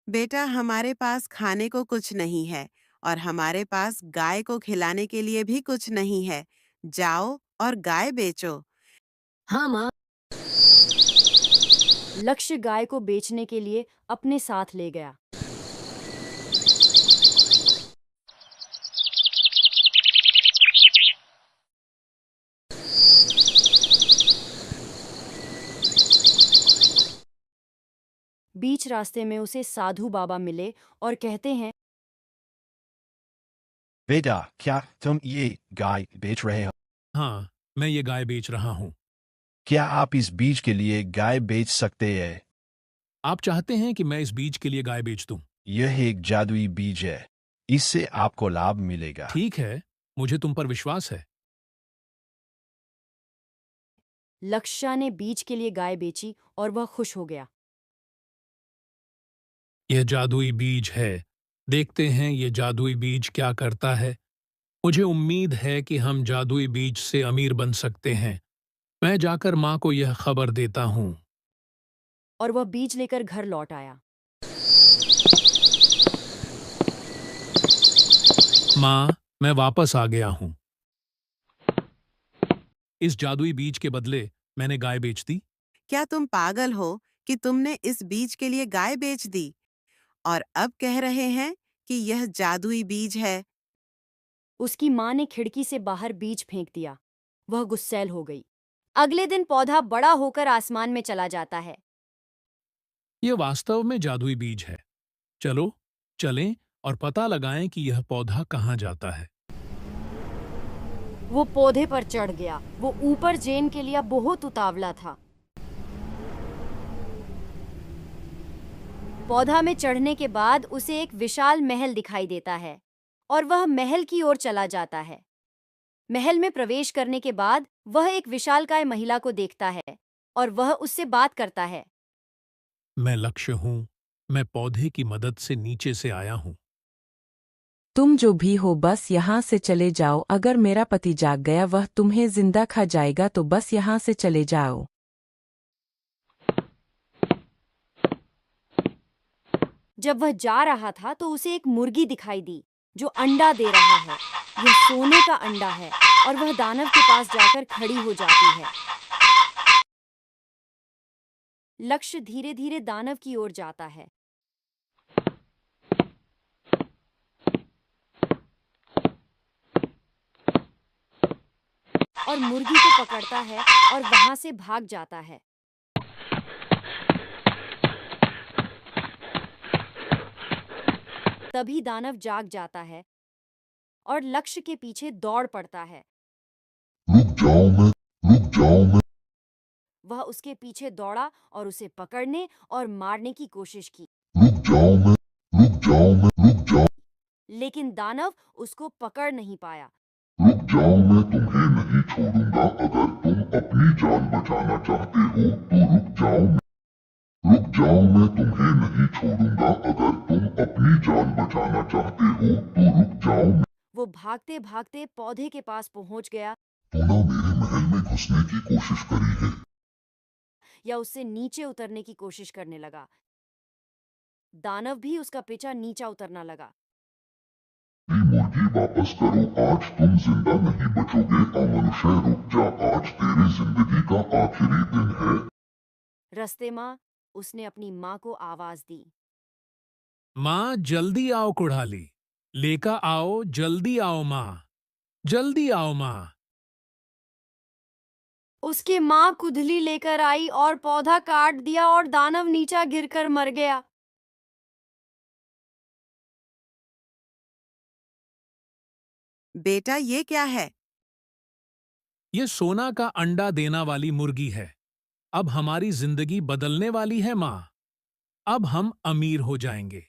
बेटा, हमारे पास खाने को कुछ नहीं है और हमारे पास गाय को खिलाने के लिए भी कुछ नहीं है। जाओ और गाय बेचो। हाँ माँ। लक्ष्य गाय को बेचने के लिए अपने साथ ले गया। बीच रास्ते में उसे साधु बाबा मिले और कहते हैं, बेटा, क्या तुम ये गाय बेच रहे हो? हाँ, मैं ये गाय बेच रहा हूँ। क्या आप इस बीज के लिए गाय बेच सकते हैं? आप चाहते हैं कि मैं इस बीज के लिए गाय बेच दूं? यह एक जादुई बीज है। इससे आपको लाभ मिलेगा। ठीक है, मुझे तुम पर विश्वास है। लक्ष्य ने बीच के लिए गाय बेची और वह खुश हो गया। यह जादुई बीज है। देखते हैं ये जादुई बीज क्या करता है। मुझे उम्मीद है कि हम जादुई बीज से अमीर बन सकते हैं। मैं जाकर माँ को यह खबर देता हूँ। और वह बीज लेकर घर लौट आया। माँ, मैं वापस आ गया हूँ। इस जादुई बीज के बदले मैंने गाय बेच दी। क्या तुम पागल हो कि तुमने इस बीज के लिए गाय बेच दी और अब कह रहे हैं कि यह जादुई बीज है? उसकी माँ ने खिड़की से बाहर बीज फेंक दिया। वह गुस्सैल हो गई। अगले दिन पौधा बड़ा होकर आसमान में चला जाता है। यह वास्तव में जादुई बीज है। चलो, चलें और पता लगाएं कि यह पौधा कहाँ जाता है। वो पौधे पर चढ़ गया। वो ऊपर जेन के लिए बहुत उतावला था। पौधा में चढ़ने के बाद उसे एक विशाल महल दिखाई देता है और वह महल की ओर चला जाता है। महल में प्रवेश करने के बाद वह एक विशालकाय महिला को देखता है और वह उससे बात करता है। मैं लक्ष्य हूँ। मैं पौधे की मदद से नीचे से आया हूँ। तुम जो भी हो बस यहाँ से चले जाओ। अगर मेरा पति जाग गया वह तुम्हें जिंदा खा जाएगा, तो बस यहाँ से चले जाओ। जब वह जा रहा था तो उसे एक मुर्गी दिखाई दी जो अंडा दे रहा है। यह सोने का अंडा है और वह दानव के पास जाकर खड़ी हो जाती है। लक्ष्य धीरे धीरे दानव की ओर जाता है। और मुर्गी को पकड़ता है और वहां से भाग जाता है। तभी दानव जाग जाता है और लक्ष्य के पीछे दौड़ पड़ता है। रुक जाओ मैं। वह उसके पीछे दौड़ा और उसे पकड़ने और मारने की कोशिश की। रुक जाओ मैं। रुक जाओ। लेकिन दानव उसको पकड़ नहीं पाया। रुक जाओ, मैं तुम्हें नहीं छोड़ूंगा। अगर तुम अपनी जान बचाना चाहते हो तो रुक जाओ। रुक जाओ, मैं तुम्हें नहीं छोड़ूंगा। अगर तुम अपनी जान बचाना चाहते हो तो रुक जाओ। वो भागते भागते पौधे के पास पहुंच गया। तूने मेरे महल में घुसने की कोशिश करी है। या उससे नीचे उतरने की कोशिश करने लगा। दानव भी उसका पीछा नीचा उतरना लगा। मुर्गी वापस करो, आज तुम जिंदा नहीं बचोगे। अमनुष्य रुक जा, आज तेरी जिंदगी का आखिरी दिन है। रस्ते माँ उसने अपनी माँ को आवाज दी। माँ, जल्दी आओ कुड़ाली। लेकर आओ, जल्दी आओ माँ। जल्दी आओ माँ। उसकी माँ कुदली लेकर आई और पौधा काट दिया और दानव नीचा गिरकर मर गया। बेटा, ये क्या है? ये सोना का अंडा देना वाली मुर्गी है। अब हमारी जिंदगी बदलने वाली है माँ। अब हम अमीर हो जाएंगे।